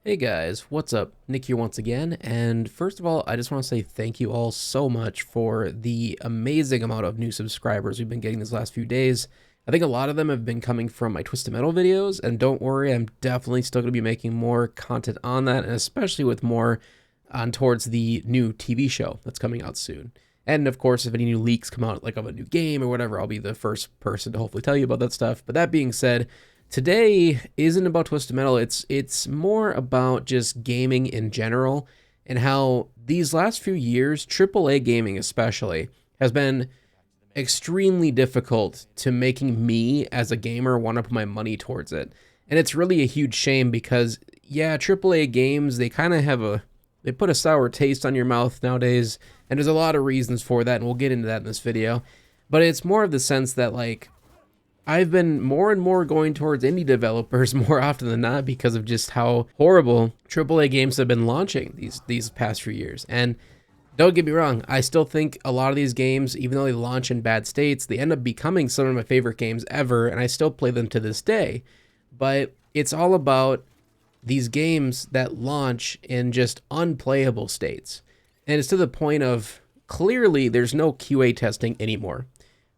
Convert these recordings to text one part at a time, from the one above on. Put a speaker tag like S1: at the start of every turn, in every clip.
S1: Hey guys, what's up? Nick here once again, and first of all, I just want to say thank you all so much for the amazing amount of new subscribers we've been getting these last few days. I think a lot of them have been coming from my Twisted Metal videos, and don't worry, I'm definitely still going to be making more content on that, and especially with more on towards the new TV show that's coming out soon. And of course, if any new leaks come out, like of a new game or whatever, I'll be the first person to hopefully tell you about that stuff. But that being said, today isn't about Twisted Metal. It's more about just gaming in general and how these last few years, AAA gaming especially, has been extremely difficult to making me as a gamer want to put my money towards it. And it's really a huge shame because yeah, AAA games, they put a sour taste on your mouth nowadays, and there's a lot of reasons for that, and we'll get into that in this video. But it's more of the sense that like I've been more and more going towards indie developers more often than not because of just how horrible AAA games have been launching these past few years. And don't get me wrong, I still think a lot of these games, even though they launch in bad states, they end up becoming some of my favorite games ever, and I still play them to this day. But it's all about these games that launch in just unplayable states. And it's to the point of clearly there's no QA testing anymore.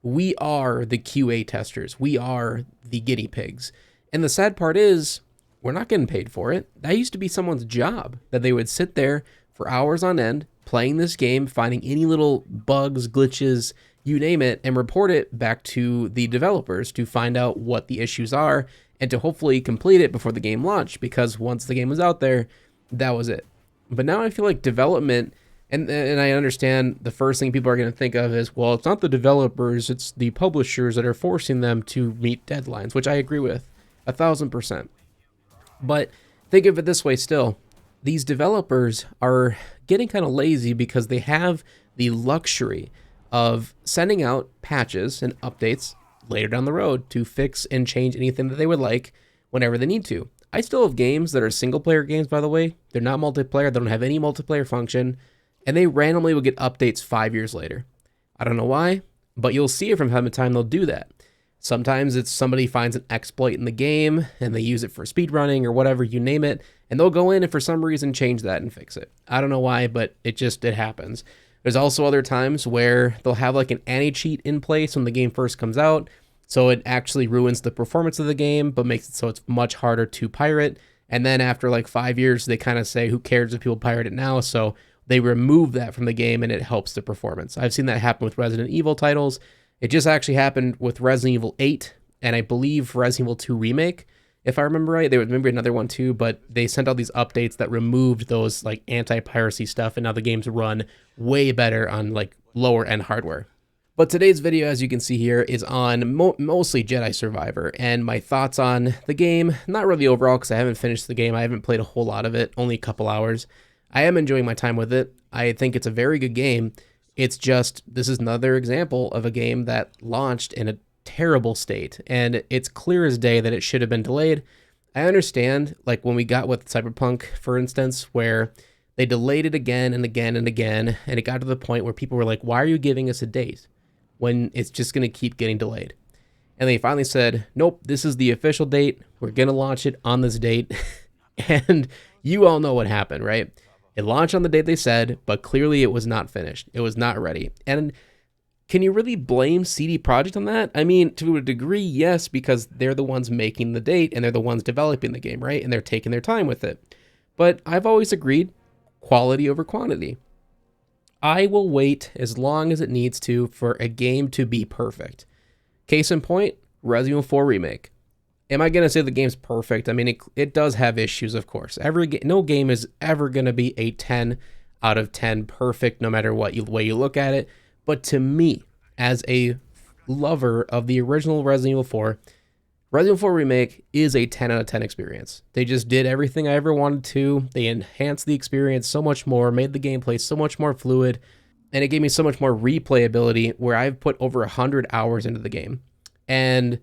S1: We are the QA testers. We are the guinea pigs. And the sad part is, we're not getting paid for it. That used to be someone's job, that they would sit there for hours on end, playing this game, finding any little bugs, glitches, you name it, and report it back to the developers to find out what the issues are and to hopefully complete it before the game launched, because once the game was out there, that was it. But now I feel like development, and I understand the first thing people are going to think of is, well, it's not the developers, it's the publishers that are forcing them to meet deadlines, which I agree with 1,000%. But think of it this way still. These developers are getting kind of lazy because they have the luxury of sending out patches and updates later down the road to fix and change anything that they would like whenever they need to. I still have games that are single player games, by the way. They're not multiplayer. They don't have any multiplayer function. And they randomly will get updates 5 years later. I don't know why, but you'll see it from time to time they'll do that. Sometimes it's somebody finds an exploit in the game and they use it for speedrunning or whatever, you name it, and they'll go in and for some reason change that and fix it. I don't know why, but it happens. There's also other times where they'll have like an anti-cheat in place when the game first comes out, so it actually ruins the performance of the game, but makes it so it's much harder to pirate. And then after like 5 years, they kind of say, who cares if people pirate it now? So they remove that from the game and it helps the performance. I've seen that happen with Resident Evil titles. It just actually happened with Resident Evil 8 and I believe Resident Evil 2 Remake. If I remember right, there was maybe another one too, but they sent out these updates that removed those like anti-piracy stuff, and now the games run way better on like lower end hardware. But today's video, as you can see here, is on mostly Jedi Survivor and my thoughts on the game. Not really overall because I haven't finished the game. I haven't played a whole lot of it, only a couple hours. I am enjoying my time with it. I think it's a very good game. It's just, this is another example of a game that launched in a terrible state, and it's clear as day that it should have been delayed. I understand, like when we got with Cyberpunk, for instance, where they delayed it again and again and again, and it got to the point where people were like, why are you giving us a date when it's just going to keep getting delayed? And they finally said, nope, this is the official date. We're going to launch it on this date. And you all know what happened, right? It launched on the date they said, but clearly it was not finished. It was not ready. And can you really blame CD Projekt on that? I mean, to a degree, yes, because they're the ones making the date and they're the ones developing the game, right? And they're taking their time with it. But I've always agreed, quality over quantity. I will wait as long as it needs to for a game to be perfect. Case in point, Resident Evil 4 Remake. Am I going to say the game's perfect? I mean, it does have issues, of course. No game is ever going to be a 10 out of 10 perfect, no matter what way you look at it. But to me, as a lover of the original Resident Evil 4, Resident Evil 4 Remake is a 10 out of 10 experience. They just did everything I ever wanted to. They enhanced the experience so much more, made the gameplay so much more fluid, and it gave me so much more replayability where I've put over 100 hours into the game. And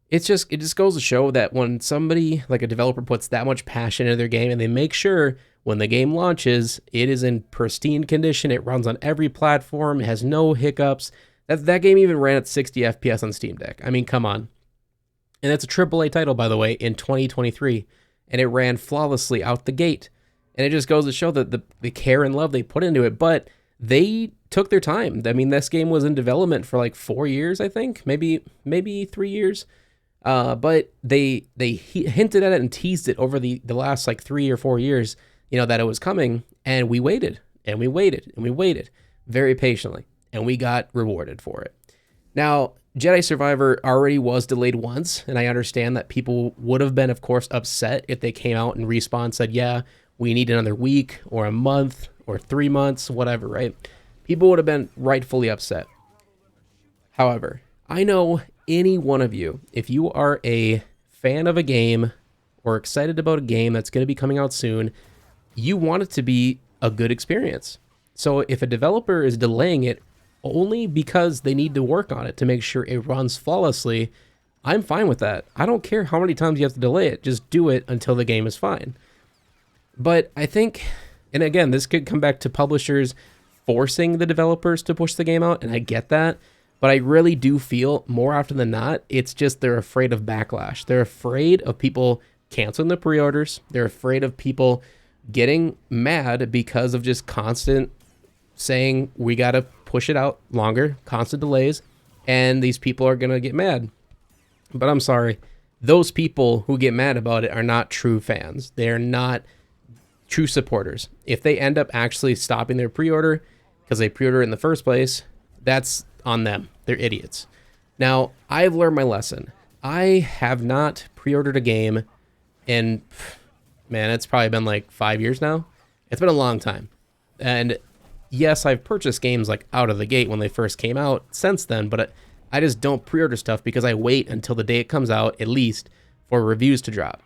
S1: it just goes to show that when somebody, like a developer, puts that much passion into their game and they make sure when the game launches, it is in pristine condition, it runs on every platform, it has no hiccups. That game even ran at 60 FPS on Steam Deck. I mean, come on. And that's a AAA title, by the way, in 2023. and it ran flawlessly out the gate. And it just goes to show that the care and love they put into it, but they took their time. I mean, this game was in development for like 4 years, I think, maybe 3 years. But they hinted at it and teased it over the last like 3 or 4 years, that it was coming, and we waited and we waited and we waited very patiently, and we got rewarded for it. Now, Jedi Survivor already was delayed once, and I understand that people would have been, of course, upset if they came out and Respawn said, yeah, we need another week or a month or 3 months, whatever, right? People would have been rightfully upset. However, I know any one of you, if you are a fan of a game or excited about a game that's going to be coming out soon, you want it to be a good experience. So if a developer is delaying it only because they need to work on it to make sure it runs flawlessly, I'm fine with that. I don't care how many times you have to delay it. Just do it until the game is fine. But I think, and again, this could come back to publishers forcing the developers to push the game out, and I get that. But I really do feel more often than not, it's just they're afraid of backlash. They're afraid of people canceling the pre-orders. They're afraid of people getting mad because of just constant saying, we got to push it out longer, constant delays, and these people are going to get mad. But I'm sorry, those people who get mad about it are not true fans. They're not true supporters. If they end up actually stopping their pre-order because they pre-order in the first place, that's on them. They're idiots. Now, I've learned my lesson. I have not pre-ordered a game in, man, it's probably been like 5 years now. It's been a long time. And yes, I've purchased games like out of the gate when they first came out since then, but I just don't pre-order stuff because I wait until the day it comes out, at least, for reviews to drop.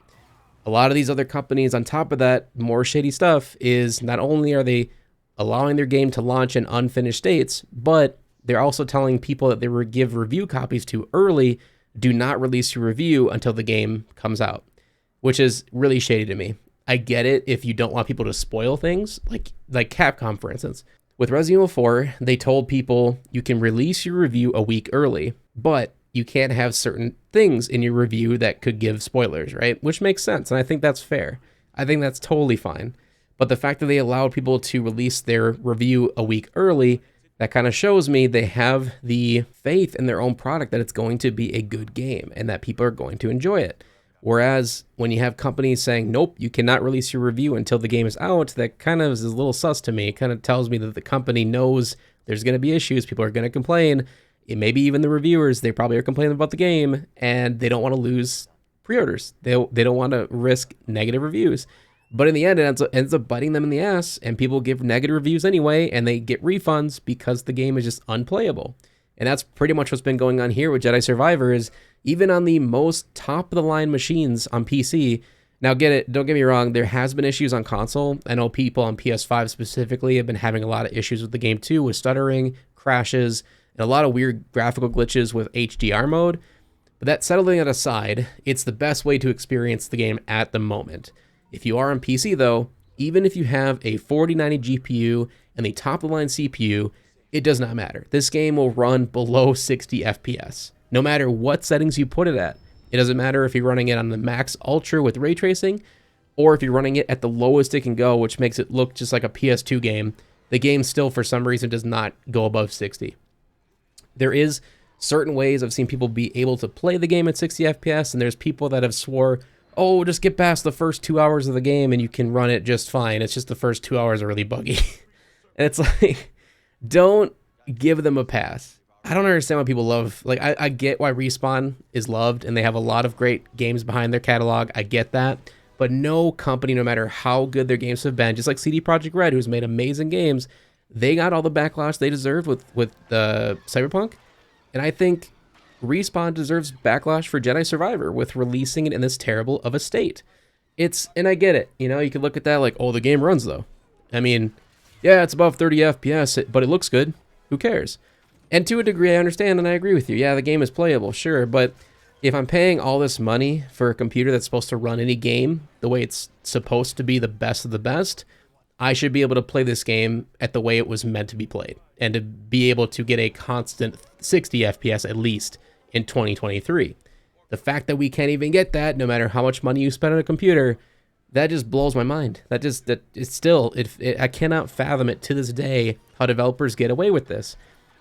S1: A lot of these other companies, on top of that, more shady stuff, is not only are they allowing their game to launch in unfinished states, but they're also telling people that they will give review copies to early, do not release your review until the game comes out, which is really shady to me. I get it if you don't want people to spoil things, like Capcom, for instance. With Resident Evil 4, they told people you can release your review a week early, but you can't have certain things in your review that could give spoilers, right? Which makes sense, and I think that's fair. I think that's totally fine. But the fact that they allowed people to release their review a week early, that kind of shows me they have the faith in their own product that it's going to be a good game and that people are going to enjoy it. Whereas when you have companies saying, nope, you cannot release your review until the game is out, that kind of is a little sus to me. It kind of tells me that the company knows there's going to be issues. People are going to complain. Maybe even the reviewers, they probably are complaining about the game, and they don't want to lose pre-orders. They don't want to risk negative reviews. But in the end, it ends up biting them in the ass, and people give negative reviews anyway, and they get refunds because the game is just unplayable. And that's pretty much what's been going on here with Jedi Survivor, is even on the most top-of-the-line machines on PC. Now, don't get me wrong, there has been issues on console. I know people on PS5 specifically have been having a lot of issues with the game too, with stuttering, crashes, and a lot of weird graphical glitches with HDR mode. But that settling it aside, it's the best way to experience the game at the moment. If you are on PC though, even if you have a 4090 GPU and the top-of-the-line CPU, it does not matter. This game will run below 60 FPS, no matter what settings you put it at. It doesn't matter if you're running it on the max ultra with ray tracing, or if you're running it at the lowest it can go, which makes it look just like a PS2 game. The game still, for some reason, does not go above 60. There is certain ways I've seen people be able to play the game at 60 FPS, and there's people that have swore, oh, just get past the first 2 hours of the game and you can run it just fine. It's just the first 2 hours are really buggy. And it's like, don't give them a pass. I don't understand why people love, like, I get why Respawn is loved and they have a lot of great games behind their catalog. I get that. But no company, no matter how good their games have been, just like CD Projekt Red, who's made amazing games, they got all the backlash they deserved with Cyberpunk. And I think Respawn deserves backlash for Jedi Survivor with releasing it in this terrible of a state. And I get it. You could look at that like, oh, the game runs though. I mean, yeah, it's above 30 FPS, but it looks good. Who cares? And to a degree, I understand and I agree with you. Yeah, the game is playable, sure. But if I'm paying all this money for a computer that's supposed to run any game the way it's supposed to be the best of the best, I should be able to play this game at the way it was meant to be played and to be able to get a constant 60 FPS at least in 2023. The fact that we can't even get that, no matter how much money you spend on a computer, That just blows my mind. That it's still, I cannot fathom it to this day how developers get away with this.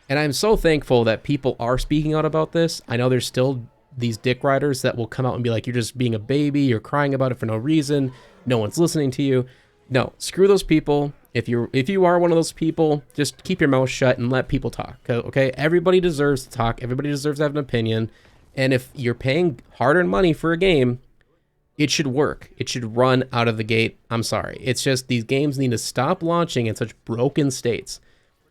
S1: And I'm so thankful that people are speaking out about this. I know there's still these dick riders that will come out and be like, you're just being a baby, you're crying about it for no reason, no one's listening to you. No, screw those people. If you are one of those people, just keep your mouth shut and let people talk. Okay? Everybody deserves to talk. Everybody deserves to have an opinion. And if you're paying hard-earned money for a game, it should work. It should run out of the gate. I'm sorry. It's just these games need to stop launching in such broken states.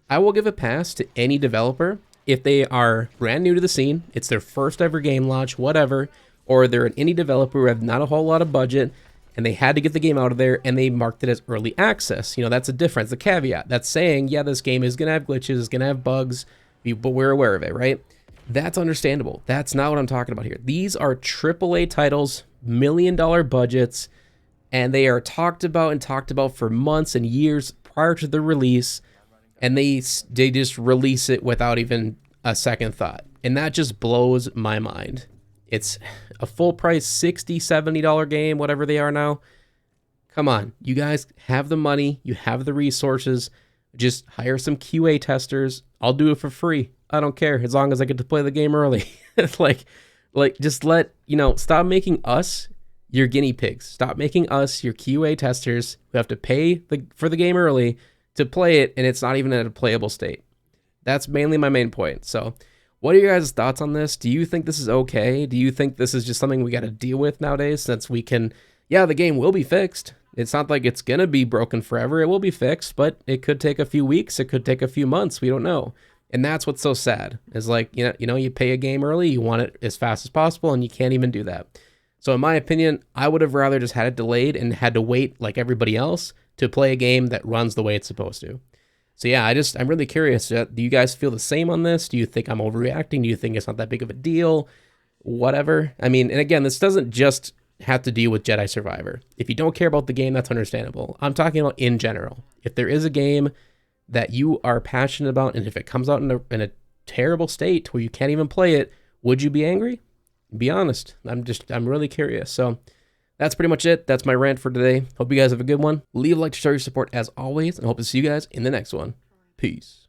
S1: I will give a pass to any developer if they are brand new to the scene, it's their first ever game launch, whatever, or they're an indie developer who have not a whole lot of budget and they had to get the game out of there and they marked it as early access. You know, that's a difference, a caveat. That's saying, yeah, this game is going to have glitches, it's going to have bugs, but we're aware of it, right? That's understandable. That's not what I'm talking about here. These are AAA titles, $1 million budgets, and they are talked about for months and years prior to the release, and they just release it without even a second thought. And that just blows my mind. It's a full price $60, $70 game, whatever they are now. Come on, you guys have the money, you have the resources, just hire some QA testers. I'll do it for free. I don't care, as long as I get to play the game early. like just stop making us your guinea pigs. Stop making us your QA testers who have to pay for the game early to play it, and it's not even in a playable state. That's mainly my main point. So what are your guys' thoughts on this? Do you think this is okay? Do you think this is just something we got to deal with nowadays, since we can, yeah, the game will be fixed. It's not like it's going to be broken forever. It will be fixed, but it could take a few weeks. It could take a few months. We don't know. And that's what's so sad, is like, you pay a game early, you want it as fast as possible, and you can't even do that. So in my opinion, I would have rather just had it delayed and had to wait like everybody else to play a game that runs the way it's supposed to. So yeah, I'm really curious. Do you guys feel the same on this? Do you think I'm overreacting? Do you think it's not that big of a deal? Whatever. I mean, and again, this doesn't just have to deal with Jedi Survivor. If you don't care about the game, that's understandable. I'm talking about in general. If there is a game that you are passionate about, and if it comes out in a terrible state where you can't even play it, would you be angry? Be honest. I'm really curious. So that's pretty much it. That's my rant for today. Hope you guys have a good one. Leave a like to show your support as always, and hope to see you guys in the next one. Peace.